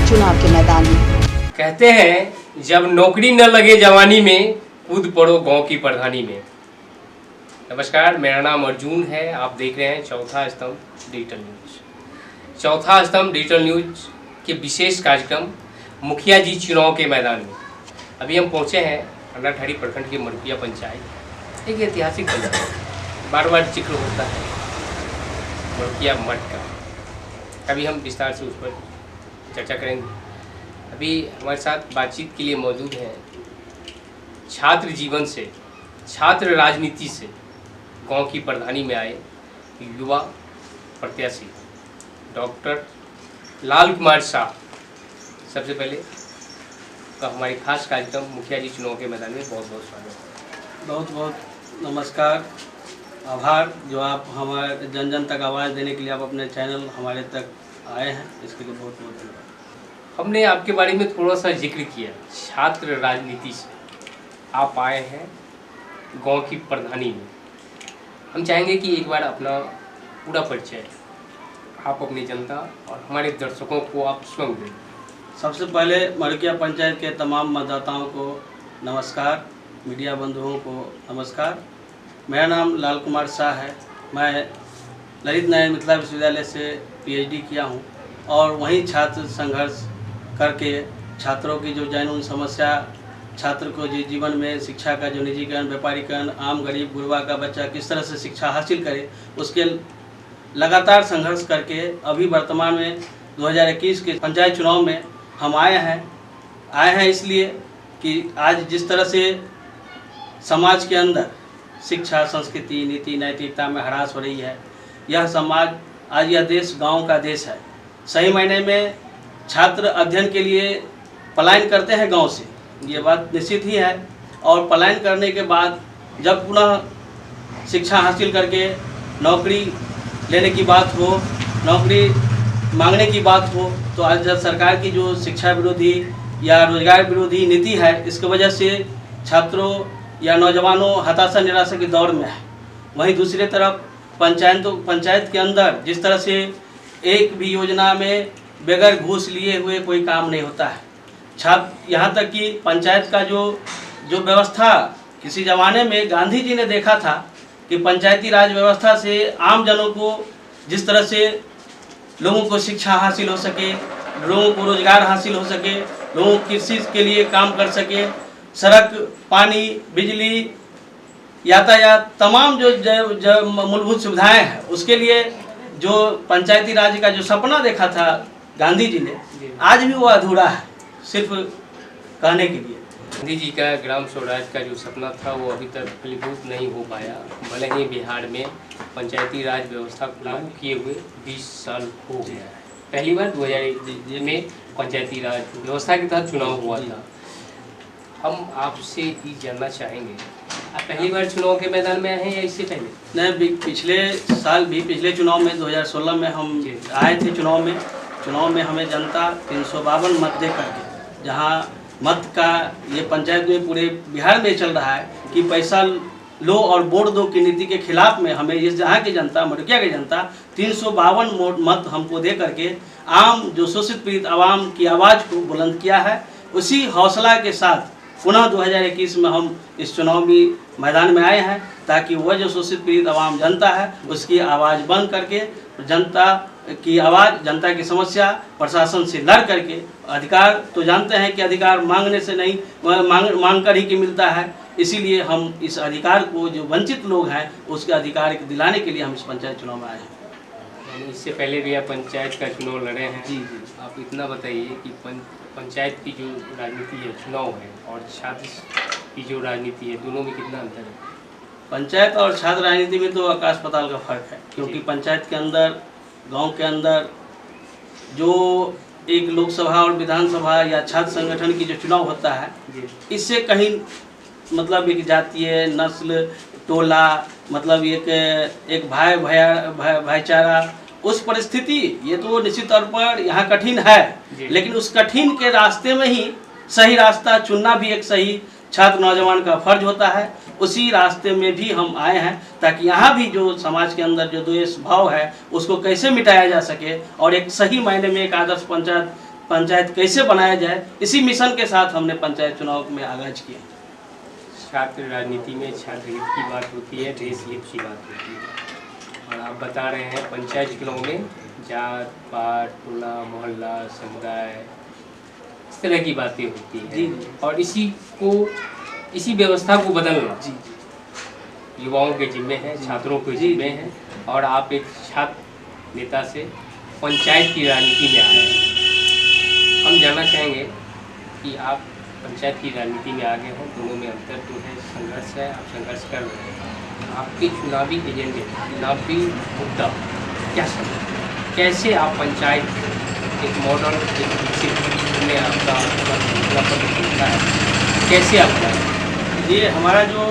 चुनाव के मैदान में। कहते हैं जब नौकरी न लगे जवानी में, कूद पड़ो गांव की प्रधानी में। नमस्कार, मेरा नाम अर्जुन है। आप देख रहे हैं चौथा स्तंभ डिजिटल न्यूज। चौथा स्तंभ डिजिटल न्यूज के विशेष कार्यक्रम मुखिया जी चुनाव के मैदान में अभी हम पहुंचे हैं अंडाठाड़ी प्रखंड के मरकुया पंचायत। एक ऐतिहासिक पंचायत, बार बार जिक्र होता है मरकुया मठ का। अभी हम विस्तार से उस पर चर्चा करेंगे। अभी हमारे साथ बातचीत के लिए मौजूद हैं छात्र जीवन से, छात्र राजनीति से गांव की प्रधानी में आए युवा प्रत्याशी डॉक्टर लाल कुमार शाह। सबसे पहले तो हमारी खास कार्यक्रम मुखिया जी चुनाव के मैदान में बहुत बहुत स्वागत है। बहुत बहुत नमस्कार, आभार जो आप हमारे जन जन तक आवाज़ देने के लिए आप अपने चैनल हमारे तक आए हैं, इसके लिए बहुत बहुत धन्यवाद। हमने आपके बारे में थोड़ा सा जिक्र किया, छात्र राजनीति से आप आए हैं गांव की प्रधानी में। हम चाहेंगे कि एक बार अपना पूरा परिचय आप अपनी जनता और हमारे दर्शकों को आप स्वयं दें। सबसे पहले मरकुया पंचायत के तमाम मतदाताओं को नमस्कार, मीडिया बंधुओं को नमस्कार। मेरा नाम लाल कुमार शाह है। मैं ललित नारायण मिथिला विश्वविद्यालय से पीएचडी किया हूं और वहीं छात्र संघर्ष करके छात्रों की जो जनून समस्या, छात्र को जो जीवन में शिक्षा का जो निजीकरण, व्यापारीकरण, आम गरीब गुरबा का बच्चा किस तरह से शिक्षा हासिल करे, उसके लगातार संघर्ष करके अभी वर्तमान में 2021 के पंचायत चुनाव में हम आए हैं इसलिए कि आज जिस तरह से समाज के अंदर शिक्षा, संस्कृति, नीति, नैतिकता में ह्रास हो रही है, यह समाज, आज यह देश गांव का देश है। सही मायने में छात्र अध्ययन के लिए पलायन करते हैं गांव से, ये बात निश्चित ही है। और पलायन करने के बाद जब पुनः शिक्षा हासिल करके नौकरी लेने की बात हो, नौकरी मांगने की बात हो, तो आज जब सरकार की जो शिक्षा विरोधी या रोजगार विरोधी नीति है, इसकी वजह से छात्रों या नौजवानों हताशा निराशा के दौर में है। वहीं दूसरी तरफ पंचायत के अंदर जिस तरह से एक भी योजना में बगैर घूस लिए हुए कोई काम नहीं होता है। यहाँ तक कि पंचायत का जो व्यवस्था किसी ज़माने में गांधी जी ने देखा था कि पंचायती राज व्यवस्था से आम जनों को जिस तरह से लोगों को शिक्षा हासिल हो सके, लोगों को रोजगार हासिल हो सके, लोगों कृषि के लिए काम कर सके, सड़क, पानी, बिजली, यातायात, तमाम जो मूलभूत सुविधाएं हैं, उसके लिए जो पंचायती राज का जो सपना देखा था गांधी जी ने, आज भी वो अधूरा है, सिर्फ कहने के लिए। गांधी जी का ग्राम स्वराज का जो सपना था वो अभी तक फलीभूत नहीं हो पाया। भले ही बिहार में पंचायती राज व्यवस्था लागू किए हुए 20 साल हो गया है। पहली बार 2001 में पंचायती राज व्यवस्था के तहत चुनाव हुआ था। हम आपसे ये जानना चाहेंगे, आप पहली बार चुनाव के मैदान में आए हैं या इससे पहले? नहीं, पिछले साल भी, पिछले चुनाव में 2016 में हम आए थे। चुनाव में हमें जनता 352 मत दे करके, जहाँ मत का ये पंचायत में पूरे बिहार में चल रहा है कि पैसा लो और वोट दो की नीति के खिलाफ में हमें इस जहाँ की जनता, मरकुया की जनता 352 मत हमको दे करके आम जो शोषित पीड़ित आवाम की आवाज़ को बुलंद किया है। उसी हौसला के साथ पुनः 2021 में हम इस चुनावी मैदान में आए हैं ताकि वह जो शोषित पीड़ित आवाम जनता है उसकी आवाज़ बन करके, जनता की आवाज़, जनता की समस्या प्रशासन से लड़ करके, अधिकार तो जानते हैं कि अधिकार मांगने से नहीं, मांग कर ही कि मिलता है। इसीलिए हम इस अधिकार को, जो वंचित लोग हैं, उसके अधिकार को दिलाने के लिए हम इस पंचायत चुनाव में आए हैं। इससे पहले भी आप पंचायत का चुनाव लड़े हैं। जी। आप इतना बताइए कि पंचायत की जो राजनीति है, चुनाव है, और छात्र की जो राजनीति है, दोनों में कितना अंतर है? पंचायत और छात्र राजनीति में तो आकाश पाताल का फर्क है, क्योंकि पंचायत के अंदर, गांव के अंदर जो एक लोकसभा और विधानसभा या छात्र संगठन की जो चुनाव होता है, इससे कहीं मतलब एक जातीय, नस्ल, टोला, मतलब एक भाईचारा, उस परिस्थिति, ये तो निश्चित तौर पर यहाँ कठिन है, लेकिन उस कठिन के रास्ते में ही सही रास्ता चुनना भी एक सही छात्र नौजवान का फर्ज होता है। उसी रास्ते में भी हम आए हैं ताकि यहाँ भी जो समाज के अंदर जो द्वेष भाव है उसको कैसे मिटाया जा सके और एक सही मायने में एक आदर्श पंचायत पंचायत कैसे बनाया जाए, इसी मिशन के साथ हमने पंचायत चुनाव में आगाज किया। छात्र राजनीति में छात्र हित की बात होती है, देश हित की बात होती है। और आप बता रहे हैं पंचायत चुनाव में जात पात, टोला मोहल्ला, समुदाय, इस तरह की बातें होती हैं। और इसी व्यवस्था को बदलना युवाओं के जिम्मे है, छात्रों के जिम्मे है। और आप एक छात्र नेता से पंचायत की राजनीति में आए हैं। हम जानना चाहेंगे कि आप पंचायत की राजनीति में आगे हो, दोनों में अंतर तो है, संघर्ष है, आप संघर्ष कर रहे हैं। आपके चुनावी एजेंडे, चुनावी मुद्दा क्या समझ, कैसे आप पंचायत एक मॉडल, एक विकसित में आपका है, कैसे आप ये हमारा जो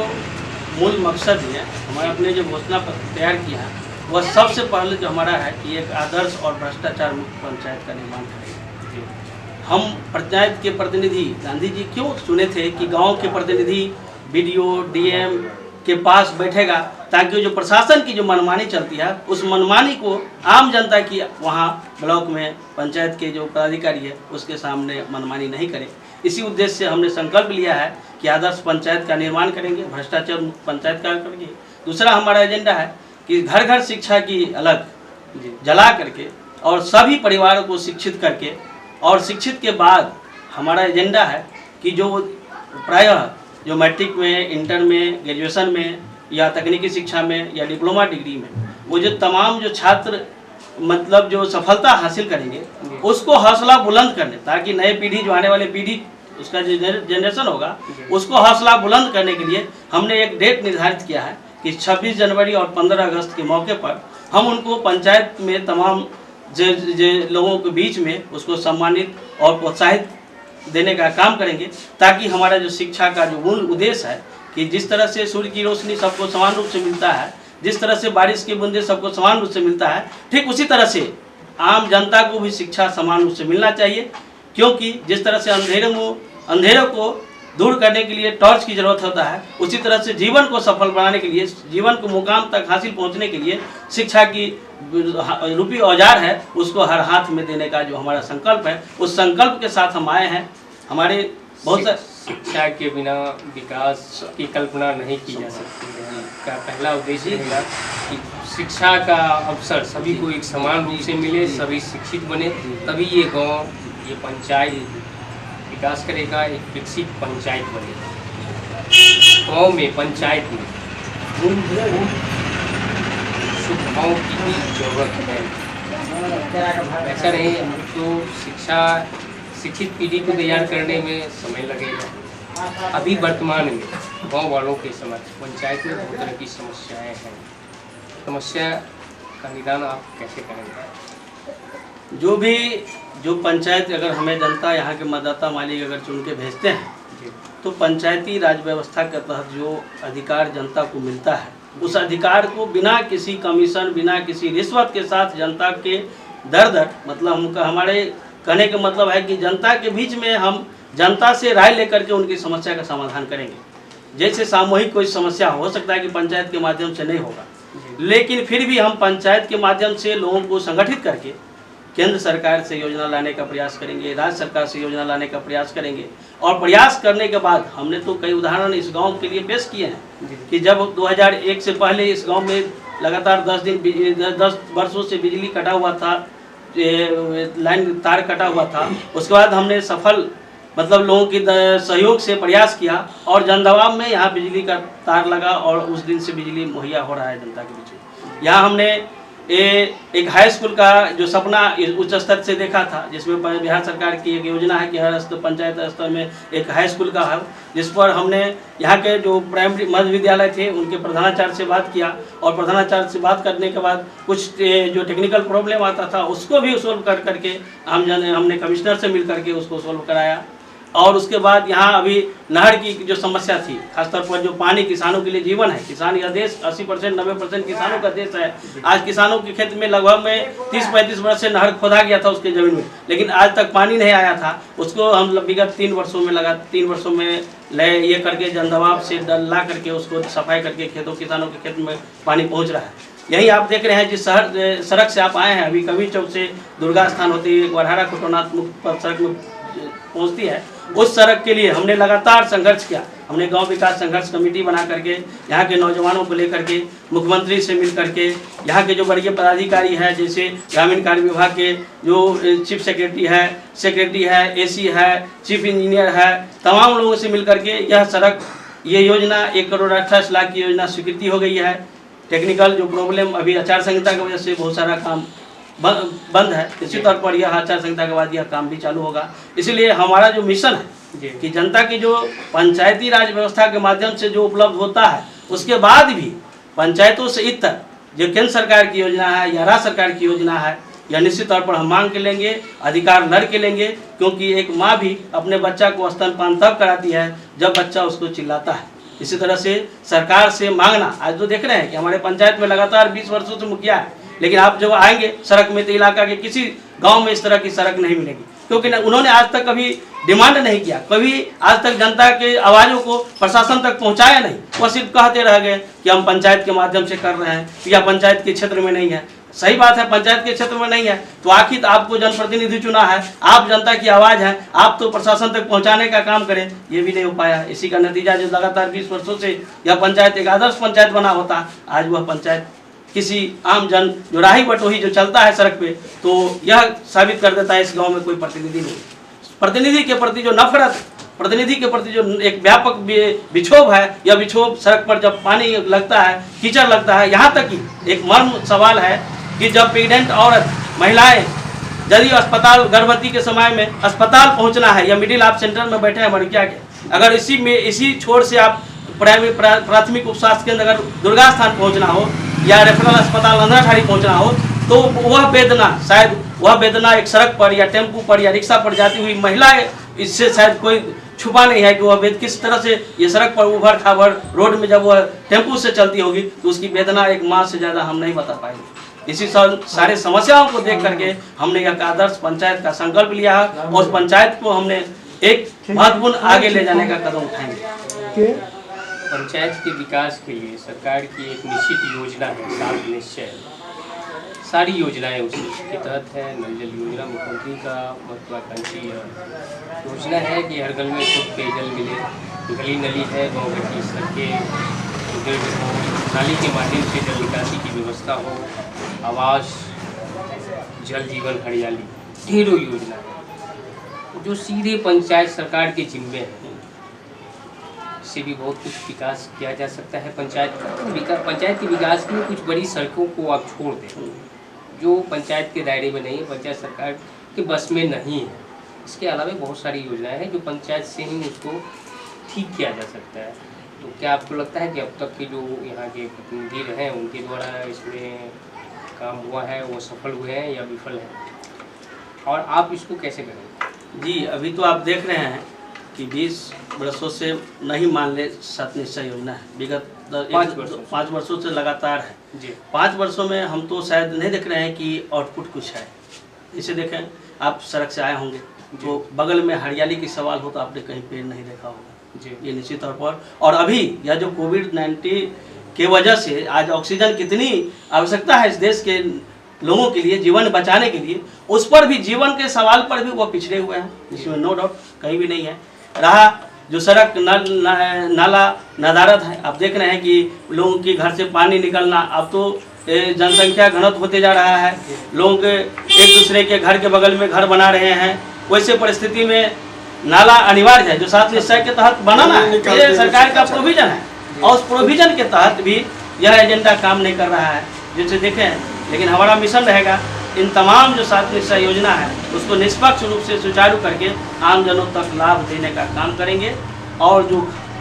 मूल मकसद है, हमारा अपने जो घोषणा पत्र तैयार किया है, वह सबसे पहले जो हमारा है कि एक आदर्श और भ्रष्टाचार मुक्त पंचायत का निर्माण करेंगे। हम पंचायत के प्रतिनिधि, गांधी जी क्यों चुने थे कि गांव के प्रतिनिधि बीडीओ डीएम के पास बैठेगा, ताकि जो प्रशासन की जो मनमानी चलती है उस मनमानी को आम जनता की वहाँ ब्लॉक में पंचायत के जो पदाधिकारी है उसके सामने मनमानी नहीं करे। इसी उद्देश्य से हमने संकल्प लिया है कि आदर्श पंचायत का निर्माण करेंगे, भ्रष्टाचार मुक्त पंचायत का करेंगे। दूसरा हमारा एजेंडा है कि घर घर शिक्षा की अलग जला करके और सभी परिवारों को शिक्षित करके, और शिक्षित के बाद हमारा एजेंडा है कि जो प्रायः जो मैट्रिक में, इंटर में, ग्रेजुएशन में या तकनीकी शिक्षा में या डिप्लोमा डिग्री में वो जो तमाम जो छात्र मतलब जो सफलता हासिल करेंगे उसको हौसला बुलंद करने, ताकि नए पीढ़ी जो आने वाली पीढ़ी उसका जो जनरेशन होगा उसको हौसला बुलंद करने के लिए हमने एक डेट निर्धारित किया है कि 26 जनवरी और 15 अगस्त के मौके पर हम उनको पंचायत में तमाम जे लोगों के बीच में उसको सम्मानित और प्रोत्साहित देने का काम करेंगे, ताकि हमारा जो शिक्षा का जो मूल उद्देश्य है कि जिस तरह से सूर्य की रोशनी सबको समान रूप से मिलता है, जिस तरह से बारिश की बूंदें सबको समान रूप से मिलता है, ठीक उसी तरह से आम जनता को भी शिक्षा समान रूप से मिलना चाहिए। क्योंकि जिस तरह से अंधेरों को दूर करने के लिए टॉर्च की जरूरत होता है, उसी तरह से जीवन को सफल बनाने के लिए, जीवन को मुकाम तक हासिल पहुंचने के लिए शिक्षा की रूपी औजार है उसको हर हाथ में देने का जो हमारा संकल्प है, उस संकल्प के साथ हम आए हैं। हमारे बहुत शिक्षा के बिना विकास की कल्पना नहीं की जा सकती है। का पहला उद्देश्य है कि शिक्षा का अवसर सभी को एक समान रूप से मिले, सभी शिक्षित बने, तभी ये गांव, ये पंचायत विकास करेगा, एक विकसित पंचायत बनेगा। गांव में, पंचायत में सुविधाओं की भी जरूरत है। ऐसा नहीं तो शिक्षित पीढ़ी को तैयार करने में समय लगेगा। अभी वर्तमान में गांव वालों के समझ पंचायत में बहुत तरह की समस्याएं हैं। समस्या का निदान आप कैसे करेंगे? जो पंचायत अगर हमें जनता, यहाँ के मतदाता मालिक अगर चुन के भेजते हैं तो पंचायती राज व्यवस्था के तहत जो अधिकार जनता को मिलता है उस अधिकार को बिना किसी कमीशन, बिना किसी रिश्वत के साथ जनता के दर मतलब हमारे कहने का मतलब है कि जनता के बीच में हम जनता से राय लेकर के उनकी समस्या का समाधान करेंगे। जैसे सामूहिक कोई समस्या हो सकता है कि पंचायत के माध्यम से नहीं होगा, लेकिन फिर भी हम पंचायत के माध्यम से लोगों को संगठित करके केंद्र सरकार से योजना लाने का प्रयास करेंगे, राज्य सरकार से योजना लाने का प्रयास करेंगे। और प्रयास करने के बाद हमने तो कई उदाहरण इस गांव के लिए पेश किए हैं कि जब 2001 से पहले इस गांव में लगातार 10 वर्षों से बिजली कटा हुआ था, लाइन तार कटा हुआ था। उसके बाद हमने सफल मतलब लोगों की सहयोग से प्रयास किया और जन दबाव में यहाँ बिजली का तार लगा और उस दिन से बिजली मुहैया हो रहा है जनता के बीच में। यहाँ हमने एक हाई स्कूल का जो सपना उच्च स्तर से देखा था, जिसमें बिहार सरकार की एक योजना है कि हर पंचायत स्तर में एक हाई स्कूल का है, जिस पर हमने यहाँ के जो प्राइमरी मध्य विद्यालय थे उनके प्रधानाचार्य से बात किया और प्रधानाचार्य से बात करने के बाद कुछ जो टेक्निकल प्रॉब्लम आता था उसको भी सोल्व करके हमने कमिश्नर से मिल करके उसको सोल्व कराया। और उसके बाद यहाँ अभी नहर की जो समस्या थी, खासतौर पर जो पानी किसानों के लिए जीवन है, किसान यह देश 80% 90% किसानों का देश है। आज किसानों के खेत में लगभग में 30-35 वर्ष से नहर खोदा गया था उसके जमीन में, लेकिन आज तक पानी नहीं आया था। उसको हम विगत 3 वर्षों में ये करके जन दबाव से ला करके उसको सफाई करके किसानों के खेत में पानी पहुँच रहा है। यही आप देख रहे हैं जिस सड़क से आप आए हैं, अभी कबीर चौक से दुर्गा स्थान होती है वरहारा खुटोनाथ मुख्य सड़क में पहुंचती है, उस सड़क के लिए हमने लगातार संघर्ष किया। हमने गांव विकास संघर्ष कमेटी बना करके यहाँ के नौजवानों को लेकर के मुख्यमंत्री से मिल करके यहाँ के जो वरीय पदाधिकारी है, जैसे ग्रामीण कार्य विभाग के जो चीफ सेक्रेटरी है, एसी है, चीफ इंजीनियर है, तमाम लोगों से मिल करके यह सड़क, ये योजना 1 करोड़ 28 लाख की योजना स्वीकृति हो गई है। टेक्निकल जो प्रॉब्लम अभी आचार संहिता की वजह से बहुत सारा काम बंद है, इसी तौर पर यह आचार संहिता के बाद यह काम भी चालू होगा। इसलिए हमारा जो मिशन है कि जनता की जो पंचायती राज व्यवस्था के माध्यम से जो उपलब्ध होता है, उसके बाद भी पंचायतों से इतर जो केंद्र सरकार की योजना है या राज्य सरकार की योजना है, यह निश्चित तौर पर हम मांग के लेंगे, अधिकार लड़ के लेंगे। क्योंकि एक माँ भी अपने बच्चा को स्तनपान तब कराती है जब बच्चा उसको चिल्लाता है। इसी तरह से सरकार से मांगना, आज तो देख रहे हैं कि हमारे पंचायत में लगातार 20 वर्षों से मुखिया है, लेकिन आप जब आएंगे सड़क में तो इलाका के किसी गांव में इस तरह की सड़क नहीं मिलेगी, क्योंकि उन्होंने आज तक कभी डिमांड नहीं किया, कभी आज तक जनता के आवाज़ों को प्रशासन तक पहुंचाया नहीं। वो सिर्फ कहते रह गए कि हम पंचायत के माध्यम से कर रहे हैं या पंचायत के क्षेत्र में नहीं है। सही बात है, पंचायत के क्षेत्र में नहीं है तो आखिर आपको जनप्रतिनिधि चुना है, आप जनता की आवाज़ है, आप तो प्रशासन तक पहुंचाने का काम करें, ये भी नहीं हो पाया। इसी का नतीजा जो लगातार 20 वर्षों से यह पंचायत एक आदर्श पंचायत बना होता, आज वह पंचायत किसी आम जन जो राही बटोही जो चलता है सड़क पे, तो यह साबित कर देता है इस गांव में कोई प्रतिनिधि नहीं। प्रतिनिधि के प्रति जो नफरत, प्रतिनिधि के प्रति जो एक व्यापक विक्षोभ है, यह विक्षोभ सड़क पर जब पानी लगता है, कीचड़ लगता है, यहाँ तक कि एक मर्म सवाल है कि जब प्रेग्नेंट औरत महिलाएं यदि अस्पताल गर्भवती के समय में अस्पताल पहुँचना है या मिडिल ऑफ सेंटर में बैठे हैं मड़किया के, अगर इसी छोर से आप प्राथमिक उप स्वास्थ्य केंद्र अगर दुर्गा स्थान पहुँचना हो या रेफरल अस्पताल अंधराठाड़ी पहुंचना हो, तो वह वेदना, शायद वह वेदना एक सड़क पर या टेम्पू पर या रिक्शा पर जाती हुई महिला, इससे शायद कोई छुपा नहीं है कि वह वेद किस तरह से ये सड़क पर उभर खाभर रोड में जब वह टेम्पू से चलती होगी तो उसकी वेदना एक माँ से ज़्यादा हम नहीं बता पाएंगे। इसी सारे समस्याओं को देख करके हमने यह आदर्श पंचायत का संकल्प लिया है और उस पंचायत को हमने एक महत्वपूर्ण आगे ले जाने का कदम उठाएंगे। पंचायत के विकास के लिए सरकार की एक निश्चित योजना है, 7 निश्चय, सारी योजनाएं उसी के तहत है। नल जल योजना मुख्यमंत्री का महत्वाकांक्षी योजना है कि हर घर में शुद्ध पेयजल मिले, गली नली है, गाँव की सड़कें नाली के माध्यम से जल निकासी की व्यवस्था हो, आवास, जल जीवन हरियाली, ढेरों योजना है जो सीधे पंचायत सरकार के जिम्मे है। से भी बहुत कुछ विकास किया जा सकता है। पंचायत के विकास के लिए कुछ बड़ी सड़कों को आप छोड़ दें जो पंचायत के दायरे में नहीं है, पंचायत सरकार के बस में नहीं है। इसके अलावा बहुत सारी योजनाएं हैं जो पंचायत से ही उसको ठीक किया जा सकता है। तो क्या आपको लगता है कि अब तक के जो यहाँ के प्रतिनिधि रहे उनके द्वारा इसमें काम हुआ है, वो सफल हुए हैं या विफल हैं, और आप इसको कैसे करेंगे? जी, अभी तो आप देख रहे हैं कि 20 वर्षों से नहीं मान ले 7 निश्चय योजना है, विगत 5 वर्षों से लगातार है जी। 5 वर्षों में हम तो शायद नहीं देख रहे हैं कि आउटपुट कुछ है। इसे देखें, आप सड़क से आए होंगे तो बगल में हरियाली की सवाल हो तो आपने कहीं पेड़ नहीं देखा होगा जी, ये निश्चित तौर पर। और अभी यह जो कोविड-19 के वजह से आज ऑक्सीजन कितनी आवश्यकता है इस देश के लोगों के लिए जीवन बचाने के लिए, उस पर भी जीवन के सवाल पर भी वो पिछड़े हुए हैं, इसमें नो डाउट कहीं भी नहीं है। रहा जो सड़क नाला नदारत है, आप देख रहे हैं कि लोगों की घर से पानी निकलना, अब तो जनसंख्या घनत्व होते जा रहा है, लोग एक दूसरे के घर के बगल में घर बना रहे हैं। वैसे परिस्थिति में नाला अनिवार्य है, जो 7 निश्चय के तहत बनाना है, ये सरकार का प्रोविजन है और उस प्रोविजन के तहत भी यह एजेंडा काम नहीं कर रहा है जैसे देखें। लेकिन हमारा मिशन रहेगा इन तमाम जो 7 निश्चय योजना है उसको निष्पक्ष रूप से सुचारू करके आम जनों तक लाभ देने का काम करेंगे। और जो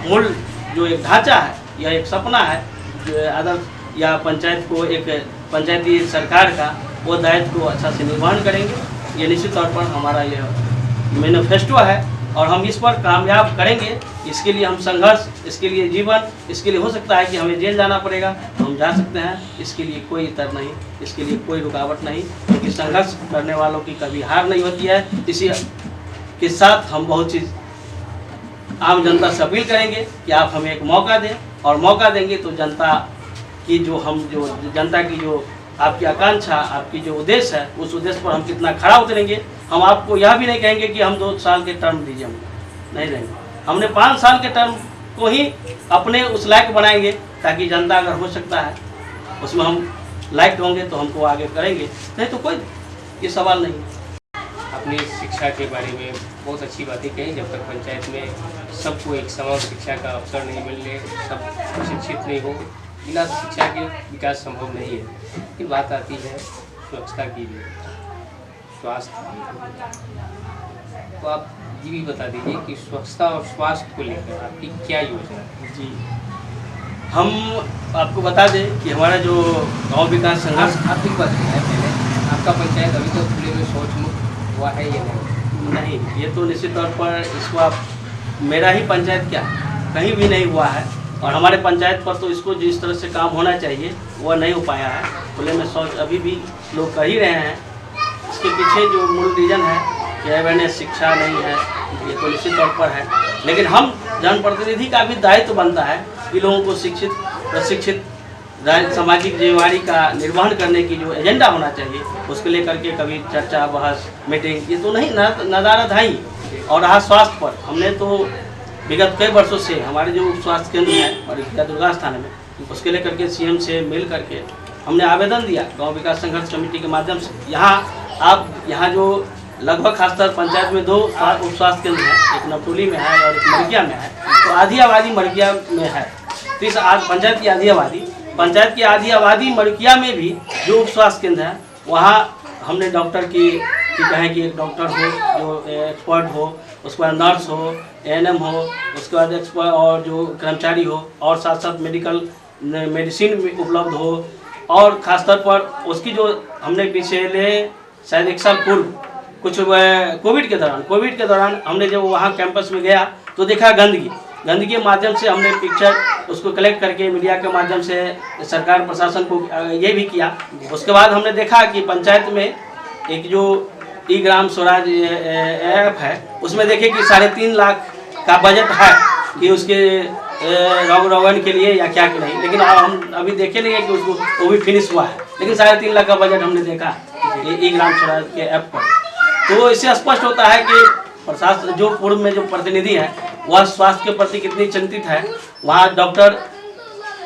मूल जो एक ढांचा है, यह एक सपना है जो आदर्श या पंचायत को एक पंचायती सरकार का वो दायित्व को अच्छा से निर्वहन करेंगे। ये निश्चित तौर पर हमारा यह मैनिफेस्टो है और हम इस पर कामयाब करेंगे। इसके लिए हम संघर्ष, इसके लिए जीवन, इसके लिए हो सकता है कि हमें जेल जाना पड़ेगा तो हम जा सकते हैं, इसके लिए कोई इतर नहीं, इसके लिए कोई रुकावट नहीं, क्योंकि संघर्ष करने वालों की कभी हार नहीं होती है। इसी के साथ हम बहुत चीज़ आम जनता से अपील करेंगे कि आप हमें एक मौका दें, और मौका देंगे तो जनता कि जो जनता की जो आपकी आकांक्षा, आपकी जो उद्देश्य है, उस उद्देश्य पर हम कितना खड़ा उतरेंगे। हम आपको यह भी नहीं कहेंगे कि हम 2 साल के टर्म दीजिए, हम नहीं देंगे। हमने 5 साल के टर्म को ही अपने उस लायक बनाएंगे, ताकि जनता अगर हो सकता है उसमें हम लायक होंगे तो हमको आगे करेंगे, नहीं तो कोई ये सवाल नहीं। अपनी शिक्षा के बारे में बहुत अच्छी बातें कही। जब तक पंचायत में सबको एक समान शिक्षा का अवसर नहीं मिलने, सब शिक्षित नहीं हो, बिना शिक्षा के विकास संभव नहीं है। फिर बात आती है स्वच्छता की भी, स्वास्थ्य की। तो आप ये भी बता दीजिए कि स्वच्छता और स्वास्थ्य को लेकर आपकी क्या योजना है? जी, हम आपको बता दें कि हमारा जो गांव विकास संघर्ष, आप एक बात है, पहले आपका पंचायत अभी तक खुले में शौच मुक्त हुआ है या नहीं? ये तो निश्चित तौर पर इसको आप, मेरा ही पंचायत क्या कहीं भी नहीं हुआ है, और हमारे पंचायत पर तो इसको जिस तरह से काम होना चाहिए वह नहीं हो पाया है। खुले में शौच अभी भी लोग कर ही रहे हैं। इसके पीछे जो मूल रीज़न है कि अवेयरनेस, शिक्षा नहीं है, ये तो निश्चित तौर पर है। लेकिन हम जनप्रतिनिधि का भी दायित्व बनता है कि लोगों को शिक्षित, प्रशिक्षित, सामाजिक जिम्मेवारी का निर्वहन करने की जो एजेंडा होना चाहिए, उसको लेकर के कभी चर्चा, बहस, मीटिंग, ये तो नहीं नज़ाराधाई। और रहा स्वास्थ्य पर, हमने तो विगत कई वर्षों से हमारे जो स्वास्थ्य केंद्र है मरकिया दुर्गा स्थान में, उसके लेकर के सीएम से मिल करके हमने आवेदन दिया गांव विकास संघर्ष कमेटी के माध्यम से। यहाँ जो लगभग खासकर पंचायत में 2 उप स्वास्थ्य केंद्र हैं, एक नवटोली में है और एक मरकिया में है। तो आधी आबादी मरकिया में है, तो इस पंचायत की आधी आबादी मरकिया में भी जो उप स्वास्थ्य केंद्र है, वहाँ हमने डॉक्टर की कहें कि एक डॉक्टर हो जो एक्सपर्ट हो, उसके बाद नर्स हो, एएनएम हो, उसके बाद एक्सपर्ट और जो कर्मचारी हो, और साथ साथ मेडिसिन भी उपलब्ध हो। और ख़ासतौर पर उसकी जो हमने पिछले शायद 1 साल पूर्व कुछ कोविड के दौरान हमने जब वहाँ कैंपस में गया तो देखा गंदगी के माध्यम से हमने पिक्चर उसको कलेक्ट करके मीडिया के माध्यम से सरकार प्रशासन को ये भी किया। उसके बाद हमने देखा कि पंचायत में एक जो ई ग्राम स्वराज ऐप है, उसमें देखे कि 3.5 लाख का बजट है कि उसके रोगन के लिए या क्या कि नहीं। लेकिन हम अभी देखे नहीं है कि उसको वो भी फिनिश हुआ है, लेकिन 3.5 लाख का बजट हमने देखा ई ग्राम स्वराज के ऐप पर। तो इससे स्पष्ट होता है कि प्रशासन जो पूर्व में जो प्रतिनिधि है वह स्वास्थ्य के प्रति कितनी चिंतित है। वहाँ डॉक्टर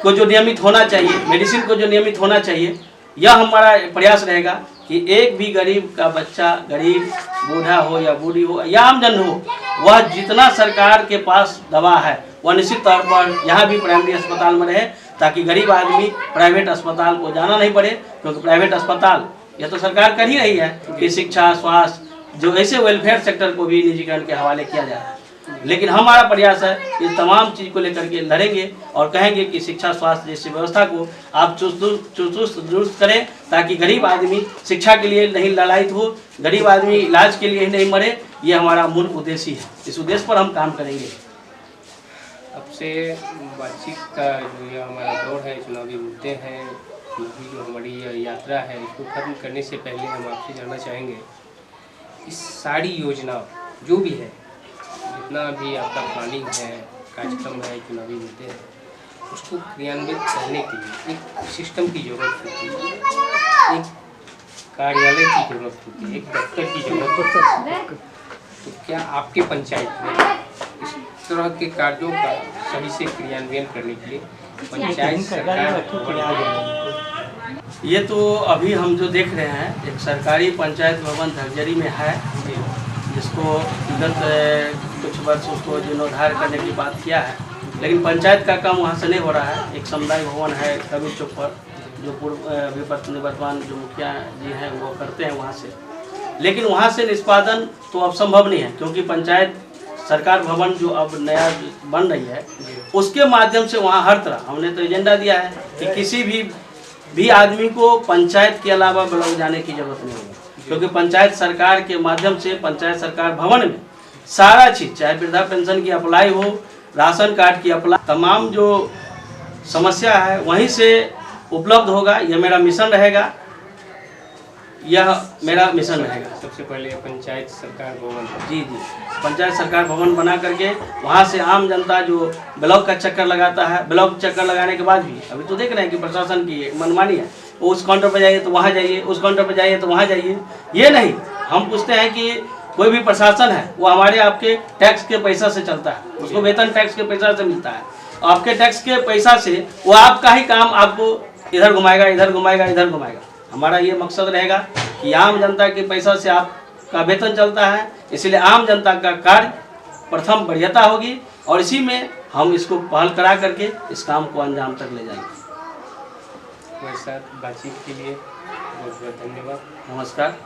को जो नियमित होना चाहिए, मेडिसिन को जो नियमित होना चाहिए, यह हमारा प्रयास रहेगा कि एक भी गरीब का बच्चा, गरीब बूढ़ा हो या बूढ़ी हो या आमजन हो, वह जितना सरकार के पास दवा है वह निश्चित तौर पर यहाँ भी प्राइमरी अस्पताल में रहे, ताकि गरीब आदमी प्राइवेट अस्पताल को जाना नहीं पड़े। क्योंकि प्राइवेट अस्पताल यह तो सरकार कर ही रही है कि शिक्षा, स्वास्थ्य, जो ऐसे वेलफेयर सेक्टर को भी निजीकरण के हवाले किया जा रहा है। लेकिन हमारा प्रयास है कि तमाम चीज़ को लेकर के लड़ेंगे और कहेंगे कि शिक्षा, स्वास्थ्य जैसी व्यवस्था को आप चुस्त दुरुस्त करें, ताकि गरीब आदमी शिक्षा के लिए नहीं ललायित हो, गरीब आदमी इलाज के लिए नहीं मरे। ये हमारा मूल उद्देश्य है, इस उद्देश्य पर हम काम करेंगे। अब से बातचीत का जो ये हमारा दौर है, चुनावी मुद्दे हैं, जो हमारी यात्रा है, इसको खत्म करने से पहले हम आपसे जानना चाहेंगे, इस सारी योजना जो भी है, जितना भी आपका प्लानिंग है, कार्यक्रम है, चुनावी मुद्दे हैं, उसको क्रियान्वित करने के लिए एक सिस्टम की जरूरत होती है, एक कार्यालय की जरूरत होती है, एक दफ्तर की जरूरत होती है। तो क्या आपके पंचायत में इस तरह के कार्यों का सही से क्रियान्वयन करने के लिए पंचायत सरकार? ये तो अभी हम जो देख रहे हैं, एक सरकारी पंचायत भवन धगजरी में है, जिसको विगत कुछ वर्ष उसको जीर्णोद्धार करने की बात किया है, लेकिन पंचायत का काम वहाँ से नहीं हो रहा है। एक समुदाय भवन है कबीर चौक पर, जो पूर्व निवर्तमान जो मुखिया जी हैं वो करते हैं वहाँ से, लेकिन वहाँ से निष्पादन तो अब संभव नहीं है, क्योंकि पंचायत सरकार भवन जो अब नया बन रही है उसके माध्यम से वहाँ हर तरह हमने तो एजेंडा दिया है कि किसी भी आदमी को पंचायत के अलावा ब्लॉक जाने की जरूरत नहीं होगी, क्योंकि पंचायत सरकार के माध्यम से पंचायत सरकार भवन में सारा चीज़, चाहे वृद्धा पेंशन की अप्लाई हो, राशन कार्ड की अप्लाई, तमाम जो समस्या है वहीं से उपलब्ध होगा। यह मेरा मिशन रहेगा। यह मेरा मिशन रहेगा। सबसे पहले पंचायत सरकार भवन। जी जी, पंचायत सरकार भवन बना करके वहाँ से आम जनता जो ब्लॉक का चक्कर लगाता है, ब्लॉक चक्कर लगाने के बाद भी अभी तो देख रहे हैं कि प्रशासन की मनमानी है, वो उस काउंटर पर जाइए तो वहाँ जाइए, उस काउंटर पर जाइए तो वहाँ जाइए। ये नहीं, हम पूछते हैं कि कोई भी प्रशासन है वो हमारे आपके टैक्स के पैसा से चलता है, उसको वेतन टैक्स के पैसा से मिलता है। आपके टैक्स के पैसा से वो आपका ही काम आपको इधर घुमाएगा, इधर घुमाएगा, इधर घुमाएगा। हमारा ये मकसद रहेगा कि आम जनता के पैसा से आपका वेतन चलता है, इसलिए आम जनता का कार्य प्रथम बढ़िया होगी और इसी में हम इसको पहल करा करके इस काम को अंजाम तक ले जाएंगे। हमारे साथ बातचीत के लिए बहुत बहुत धन्यवाद। नमस्कार।